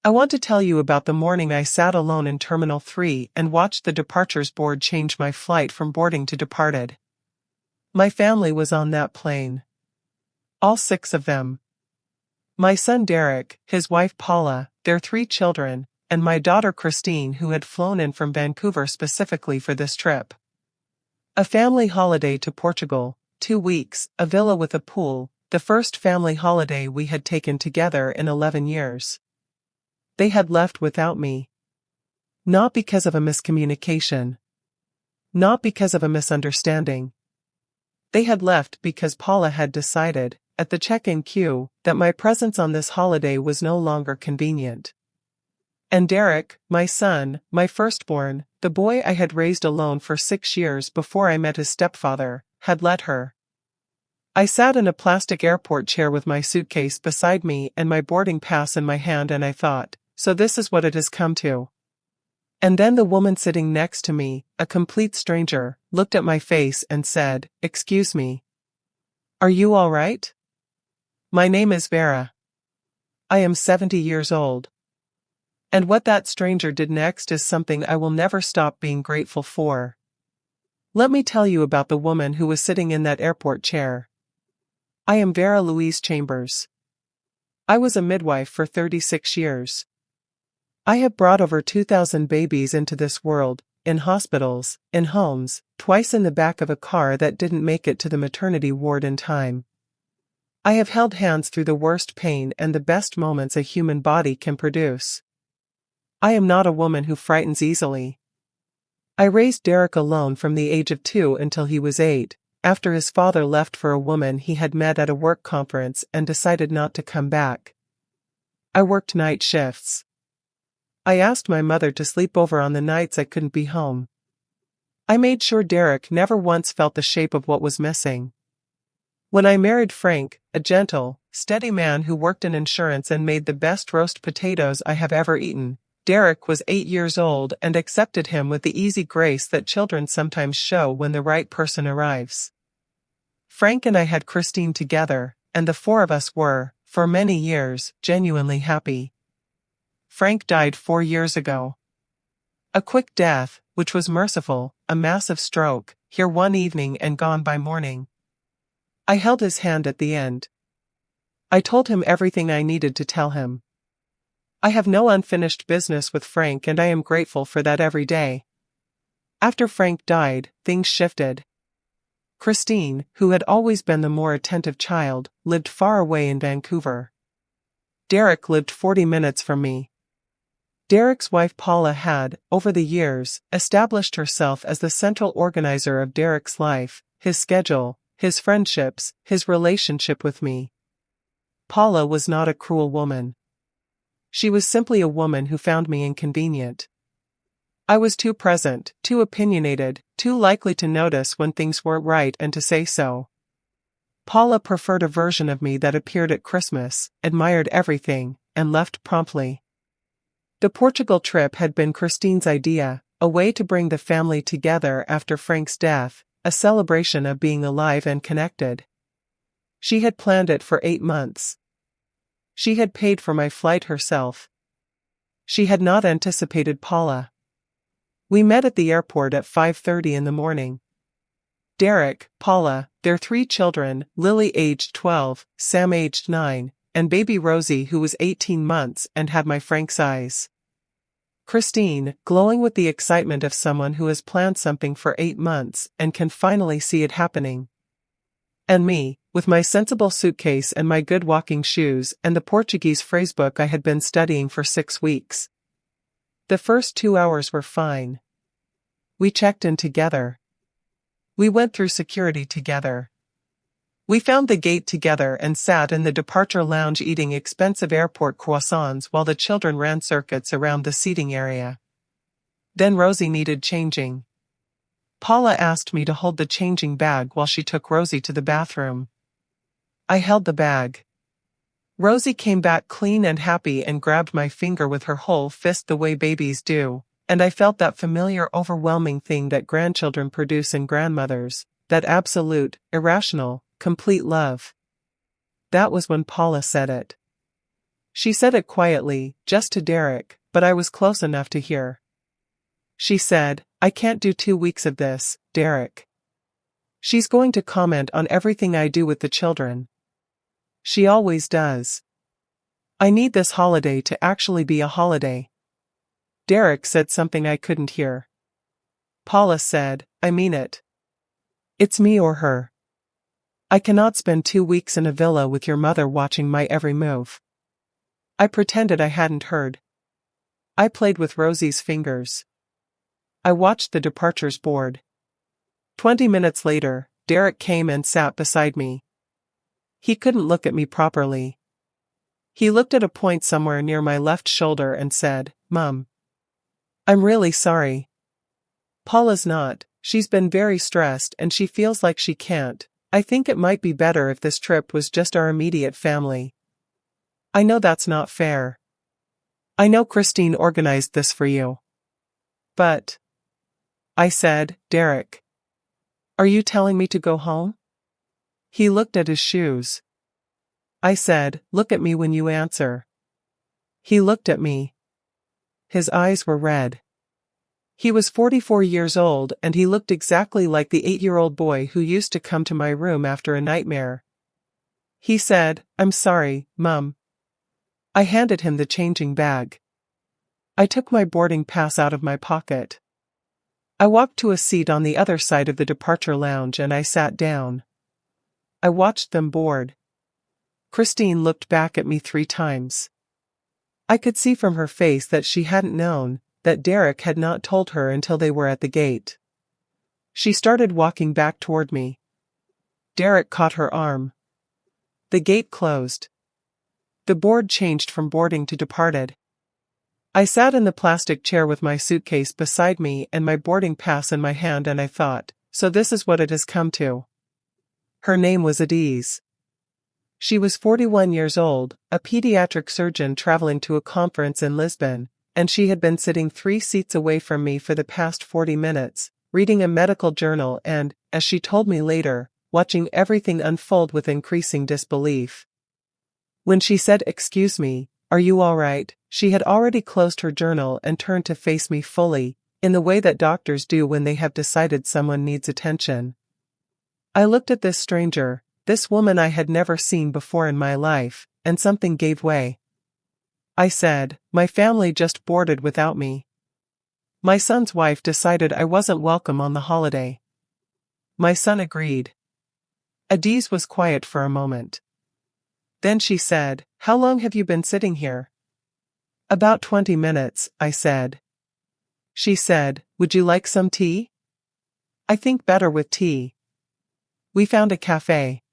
I want to tell you about the morning I sat alone in Terminal 3 and watched the departures board change my flight from boarding to departed. My family was on that plane. All 6 of them. My son Derek, his wife Paula, their 3 children, and my daughter Christine, who had flown in from Vancouver specifically for this trip. A family holiday to Portugal, 2 weeks, a villa with a pool, the first family holiday we had taken together in 11 years. They had left without me. Not because of a miscommunication. Not because of a misunderstanding. They had left because Paula had decided, at the check-in queue, that my presence on this holiday was no longer convenient. And Derek, my son, my firstborn, the boy I had raised alone for 6 years before I met his stepfather, had let her. I sat in a plastic airport chair with my suitcase beside me and my boarding pass in my hand, and I thought, so this is what it has come to. And then the woman sitting next to me, a complete stranger, looked at my face and said, "Excuse me. Are you all right?" My name is Vera. I am 70 years old. And what that stranger did next is something I will never stop being grateful for. Let me tell you about the woman who was sitting in that airport chair. I am Vera Louise Chambers. I was a midwife for 36 years. I have brought over 2,000 babies into this world, in hospitals, in homes, twice in the back of a car that didn't make it to the maternity ward in time. I have held hands through the worst pain and the best moments a human body can produce. I am not a woman who frightens easily. I raised Derek alone from the age of 2 until he was 8, after his father left for a woman he had met at a work conference and decided not to come back. I worked night shifts. I asked my mother to sleep over on the nights I couldn't be home. I made sure Derek never once felt the shape of what was missing. When I married Frank, a gentle, steady man who worked in insurance and made the best roast potatoes I have ever eaten, Derek was 8 years old and accepted him with the easy grace that children sometimes show when the right person arrives. Frank and I had Christine together, and the 4 of us were, for many years, genuinely happy. Frank died 4 years ago. A quick death, which was merciful, a massive stroke, here one evening and gone by morning. I held his hand at the end. I told him everything I needed to tell him. I have no unfinished business with Frank, and I am grateful for that every day. After Frank died, things shifted. Christine, who had always been the more attentive child, lived far away in Vancouver. Derek lived 40 minutes from me. Derek's wife Paula had, over the years, established herself as the central organizer of Derek's life, his schedule, his friendships, his relationship with me. Paula was not a cruel woman. She was simply a woman who found me inconvenient. I was too present, too opinionated, too likely to notice when things weren't right and to say so. Paula preferred a version of me that appeared at Christmas, admired everything, and left promptly. The Portugal trip had been Christine's idea, a way to bring the family together after Frank's death, a celebration of being alive and connected. She had planned it for 8 months. She had paid for my flight herself. She had not anticipated Paula. We met at the airport at 5:30 in the morning. Derek, Paula, their 3 children, Lily aged 12, Sam aged 9, and baby Rosie who was 18 months and had my Frank's eyes. Christine, glowing with the excitement of someone who has planned something for 8 months and can finally see it happening. And me, with my sensible suitcase and my good walking shoes and the Portuguese phrasebook I had been studying for 6 weeks. The first 2 hours were fine. We checked in together. We went through security together. We found the gate together and sat in the departure lounge eating expensive airport croissants while the children ran circuits around the seating area. Then Rosie needed changing. Paula asked me to hold the changing bag while she took Rosie to the bathroom. I held the bag. Rosie came back clean and happy and grabbed my finger with her whole fist the way babies do, and I felt that familiar overwhelming thing that grandchildren produce in grandmothers, that absolute, irrational, complete love. That was when Paula said it. She said it quietly, just to Derek, but I was close enough to hear. She said, "I can't do 2 weeks of this, Derek. She's going to comment on everything I do with the children. She always does. I need this holiday to actually be a holiday." Derek said something I couldn't hear. Paula said, "I mean it. It's me or her. I cannot spend 2 weeks in a villa with your mother watching my every move." I pretended I hadn't heard. I played with Rosie's fingers. I watched the departures board. 20 minutes later, Derek came and sat beside me. He couldn't look at me properly. He looked at a point somewhere near my left shoulder and said, "Mum, I'm really sorry. Paula's not, she's been very stressed and she feels like she can't. I think it might be better if this trip was just our immediate family. I know that's not fair. I know Christine organized this for you. But," I said, "Derek, are you telling me to go home?" He looked at his shoes. I said, "Look at me when you answer." He looked at me. His eyes were red. He was 44 years old and he looked exactly like the 8-year-old boy who used to come to my room after a nightmare. He said, "I'm sorry, Mum." I handed him the changing bag. I took my boarding pass out of my pocket. I walked to a seat on the other side of the departure lounge and I sat down. I watched them board. Christine looked back at me 3 times. I could see from her face that she hadn't known, that Derek had not told her until they were at the gate. She started walking back toward me. Derek caught her arm. The gate closed. The board changed from boarding to departed. I sat in the plastic chair with my suitcase beside me and my boarding pass in my hand and I thought, so this is what it has come to. Her name was Adiz. She was 41 years old, a pediatric surgeon traveling to a conference in Lisbon, and she had been sitting 3 seats away from me for the past 40 minutes, reading a medical journal and, as she told me later, watching everything unfold with increasing disbelief. When she said, "Excuse me, are you all right?" she had already closed her journal and turned to face me fully, in the way that doctors do when they have decided someone needs attention. I looked at this stranger, this woman I had never seen before in my life, and something gave way. I said, "My family just boarded without me. My son's wife decided I wasn't welcome on the holiday." My son agreed. Adiz was quiet for a moment. Then she said, "How long have you been sitting here?" "About 20 minutes, I said. She said, "Would you like some tea?" "I think better with tea." We found a cafe.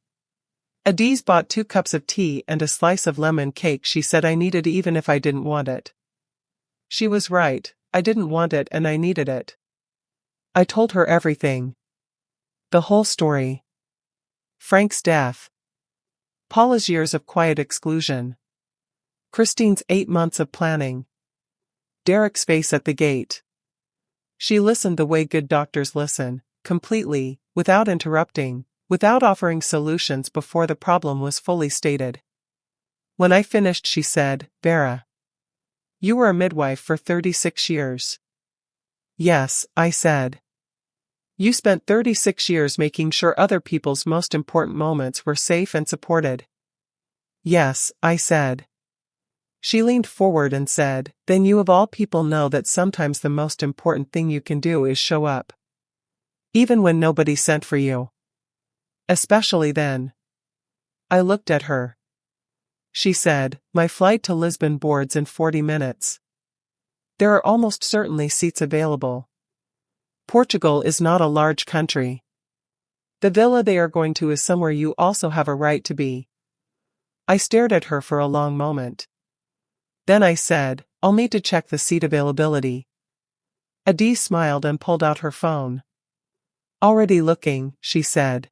Adiz bought 2 cups of tea and a slice of lemon cake she said I needed even if I didn't want it. She was right, I didn't want it and I needed it. I told her everything. The whole story. Frank's death. Paula's years of quiet exclusion. Christine's 8 months of planning. Derek's face at the gate. She listened the way good doctors listen, completely, without interrupting, without offering solutions before the problem was fully stated. When I finished she said, "Vera, you were a midwife for 36 years. "Yes," I said. "You spent 36 years making sure other people's most important moments were safe and supported." "Yes," I said. She leaned forward and said, "Then you of all people know that sometimes the most important thing you can do is show up. Even when nobody sent for you. Especially then." I looked at her. She said, "My flight to Lisbon boards in 40 minutes. There are almost certainly seats available. Portugal is not a large country. The villa they are going to is somewhere you also have a right to be." I stared at her for a long moment. Then I said, "I'll need to check the seat availability." Adiz smiled and pulled out her phone. "Already looking," she said.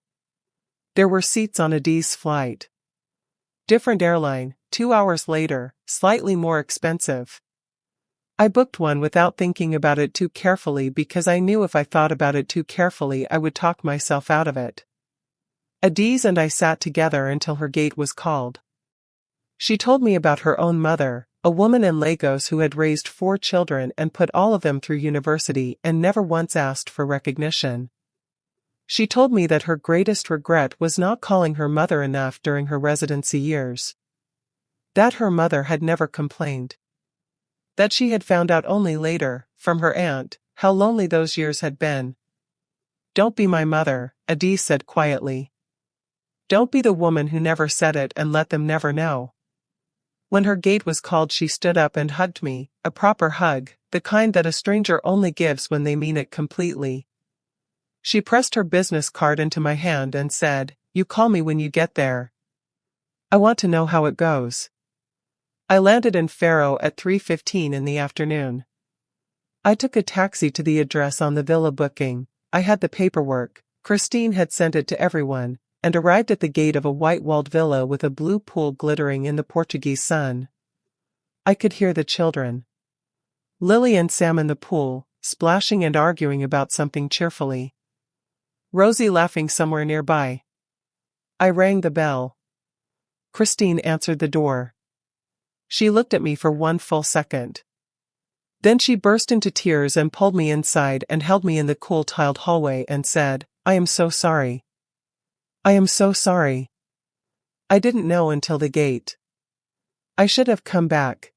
There were seats on Adiz's flight. Different airline, 2 hours later, slightly more expensive. I booked one without thinking about it too carefully because I knew if I thought about it too carefully I would talk myself out of it. Adiz and I sat together until her gate was called. She told me about her own mother, a woman in Lagos who had raised 4 children and put all of them through university and never once asked for recognition. She told me that her greatest regret was not calling her mother enough during her residency years. That her mother had never complained. That she had found out only later, from her aunt, how lonely those years had been. "Don't be my mother," Adi said quietly. "Don't be the woman who never said it and let them never know." When her gate was called, she stood up and hugged me, a proper hug, the kind that a stranger only gives when they mean it completely. She pressed her business card into my hand and said, "You call me when you get there. I want to know how it goes." I landed in Faro at 3:15 in the afternoon. I took a taxi to the address on the villa booking. I had the paperwork, Christine had sent it to everyone, and arrived at the gate of a white-walled villa with a blue pool glittering in the Portuguese sun. I could hear the children. Lily and Sam in the pool, splashing and arguing about something cheerfully. Rosie laughing somewhere nearby. I rang the bell. Christine answered the door. She looked at me for one full second. Then she burst into tears and pulled me inside and held me in the cool tiled hallway and said, "I am so sorry. I am so sorry. I didn't know until the gate. I should have come back.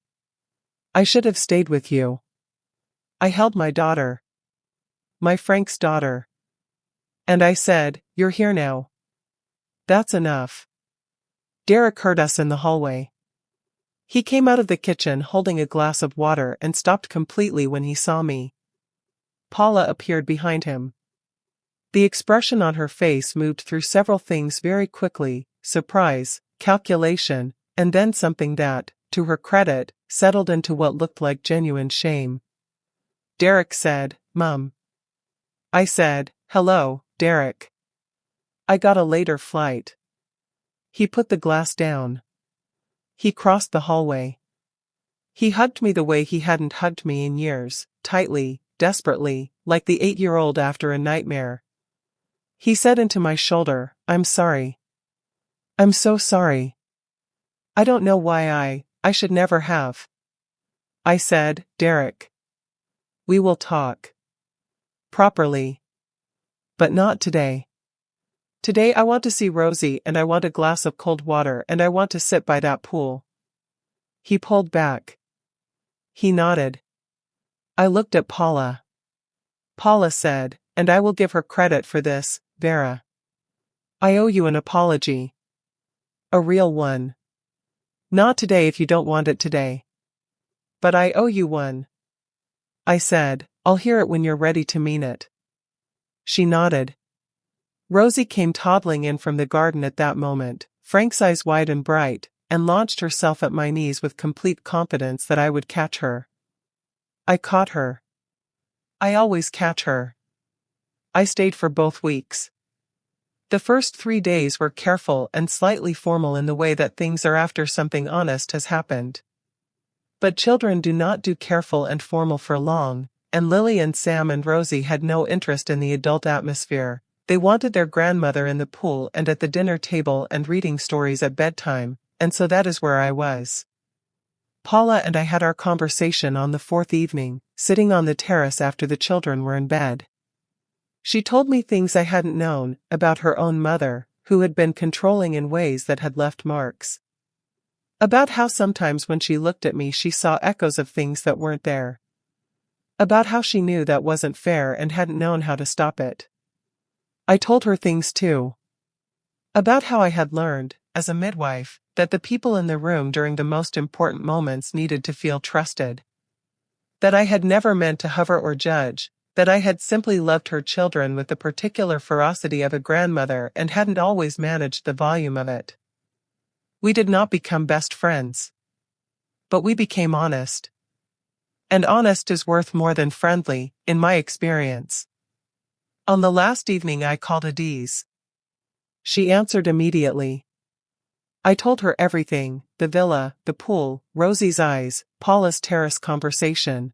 I should have stayed with you." I held my daughter. My Frank's daughter. And I said, "You're here now. That's enough." Derek heard us in the hallway. He came out of the kitchen holding a glass of water and stopped completely when he saw me. Paula appeared behind him. The expression on her face moved through several things very quickly: surprise, calculation, and then something that, to her credit, settled into what looked like genuine shame. Derek said, "Mum." I said, "Hello, Derek. I got a later flight." He put the glass down. He crossed the hallway. He hugged me the way he hadn't hugged me in years, tightly, desperately, like the 8-year-old after a nightmare. He said into my shoulder, "I'm sorry. I'm so sorry. I don't know why I should never have." I said, "Derek. We will talk. Properly. But not today. Today I want to see Rosie and I want a glass of cold water and I want to sit by that pool." He pulled back. He nodded. I looked at Paula. Paula said, "And I will give her credit for this, Vera. I owe you an apology. A real one. Not today if you don't want it today. But I owe you one." I said, "I'll hear it when you're ready to mean it." She nodded. Rosie came toddling in from the garden at that moment, Frank's eyes wide and bright, and launched herself at my knees with complete confidence that I would catch her. I caught her. I always catch her. I stayed for both weeks. The first 3 days were careful and slightly formal in the way that things are after something honest has happened. But children do not do careful and formal for long, and Lily and Sam and Rosie had no interest in the adult atmosphere. They wanted their grandmother in the pool and at the dinner table and reading stories at bedtime, and so that is where I was. Paula and I had our conversation on the 4th evening, sitting on the terrace after the children were in bed. She told me things I hadn't known, about her own mother, who had been controlling in ways that had left marks. About how sometimes when she looked at me she saw echoes of things that weren't there. About how she knew that wasn't fair and hadn't known how to stop it. I told her things too. About how I had learned, as a midwife, that the people in the room during the most important moments needed to feel trusted. That I had never meant to hover or judge, that I had simply loved her children with the particular ferocity of a grandmother and hadn't always managed the volume of it. We did not become best friends. But we became honest. And honest is worth more than friendly, in my experience. On the last evening I called Adiz. She answered immediately. I told her everything, the villa, the pool, Rosie's eyes, Paula's terrace conversation.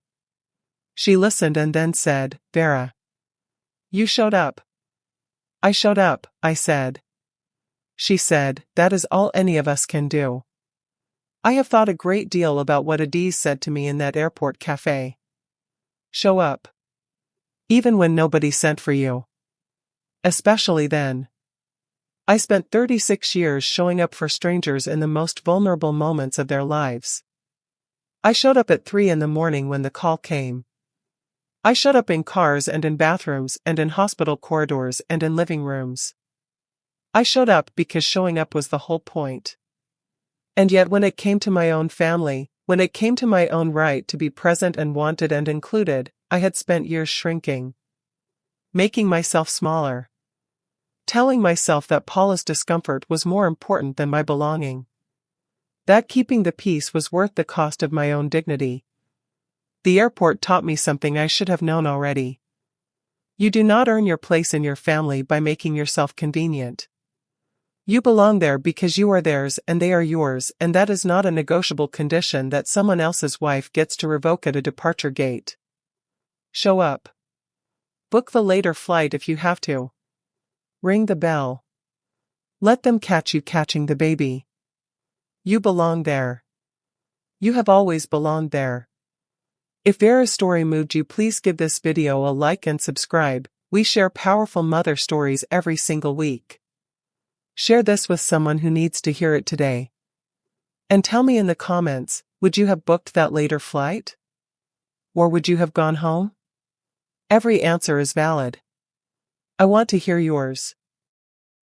She listened and then said, "Vera. You showed up." "I showed up," I said. She said, "That is all any of us can do." I have thought a great deal about what Adiz said to me in that airport cafe. Show up. Even when nobody sent for you. Especially then. I spent 36 years showing up for strangers in the most vulnerable moments of their lives. I showed up at 3 in the morning when the call came. I showed up in cars and in bathrooms and in hospital corridors and in living rooms. I showed up because showing up was the whole point. And yet when it came to my own family, when it came to my own right to be present and wanted and included, I had spent years shrinking. Making myself smaller. Telling myself that Paula's discomfort was more important than my belonging. That keeping the peace was worth the cost of my own dignity. The airport taught me something I should have known already. You do not earn your place in your family by making yourself convenient. You belong there because you are theirs and they are yours, and that is not a negotiable condition that someone else's wife gets to revoke at a departure gate. Show up. Book the later flight if you have to. Ring the bell. Let them catch you catching the baby. You belong there. You have always belonged there. If Vera's story moved you, please give this video a like and subscribe. We share powerful mother stories every single week. Share this with someone who needs to hear it today. And tell me in the comments, would you have booked that later flight? Or would you have gone home? Every answer is valid. I want to hear yours.